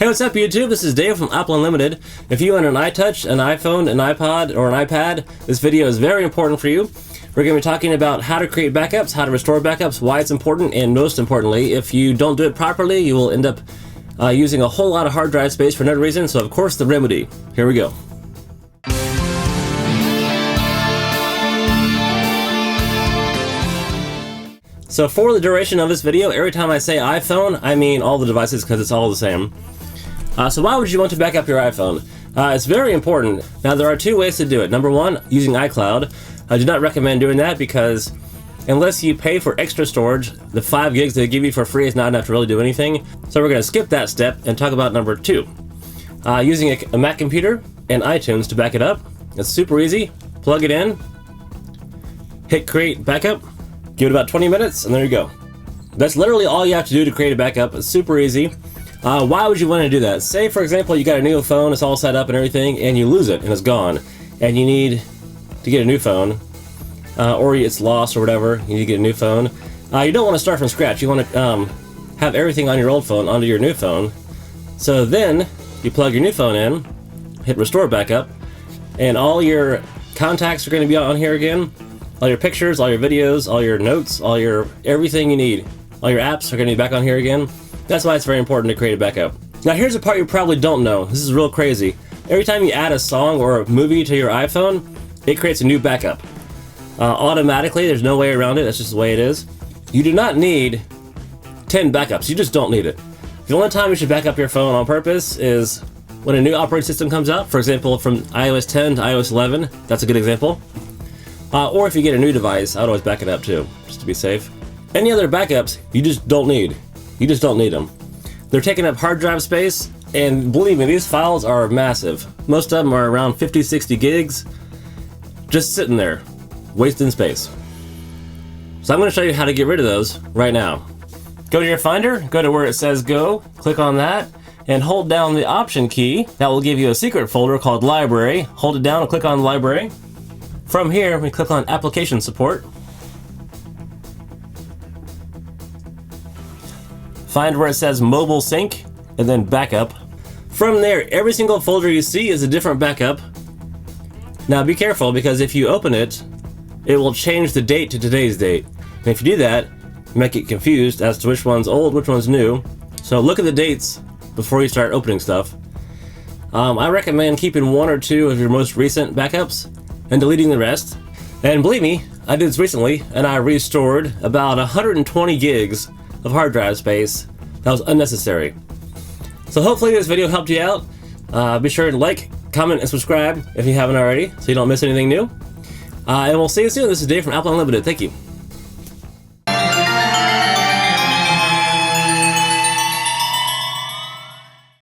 Hey, what's up YouTube? This is Dave from Apple Unlimited. If you own an iTouch, an iPhone, an iPod, or an iPad, this video is very important for you. We're going to be talking about how to create backups, how to restore backups, why it's important, and most importantly, if you don't do it properly, you will end up using a whole lot of hard drive space for no reason. So of course, the remedy. Here we go. So for the duration of this video, every time I say iPhone, I mean all the devices because it's all the same. So why would you want to back up your iPhone? It's very important. Now there are two ways to do it. Number one, using iCloud. I do not recommend doing that because unless you pay for extra storage, the 5 gigs they give you for free is not enough to really do anything. So we're going to skip that step and talk about number two. Using a Mac computer and iTunes to back it up. It's super easy. Plug it in, hit create backup, give it about 20 minutes, and there you go. That's literally all you have to do to create a backup. It's super easy. Why would you want to do that? Say, for example, you got a new phone, it's all set up and everything, and you lose it and it's gone, and you need to get a new phone, or it's lost or whatever, you need to get a new phone. You don't want to start from scratch. You want to have everything on your old phone onto your new phone. So then you plug your new phone in, hit restore backup, and all your contacts are going to be on here again. All your pictures, all your videos, all your notes, all your everything you need. All your apps are going to be back on here again. That's why it's very important to create a backup. Now here's the part you probably don't know. This is real crazy. Every time you add a song or a movie to your iPhone, it creates a new backup. Automatically, there's no way around it. That's just the way it is. You do not need 10 backups. You just don't need it. The only time you should back up your phone on purpose is when a new operating system comes out. For example, from iOS 10 to iOS 11. That's a good example. Or if you get a new device, I'd always back it up too, just to be safe. Any other backups, you just don't need. You just don't need them. They're taking up hard drive space, and believe me, these files are massive. Most of them are around 50, 60 gigs, just sitting there, wasting space. So I'm going to show you how to get rid of those right now. Go to your Finder, go to where it says Go, click on that, and hold down the Option key. That will give you a secret folder called Library. Hold it down and click on Library. From here, we click on Application Support. Find where it says Mobile Sync, and then Backup. From there, every single folder you see is a different backup. Now be careful, because if you open it, it will change the date to today's date. And if you do that, you might get confused as to which one's old, which one's new. So look at the dates before you start opening stuff. I recommend keeping 1 or 2 of your most recent backups and deleting the rest. And believe me, I did this recently, and I restored about 120 gigs of hard drive space that was unnecessary. So hopefully this video helped you out. Be sure to like, comment, and subscribe if you haven't already, so you don't miss anything new. And we'll see you soon. This is Dave from Apple Unlimited. Thank you.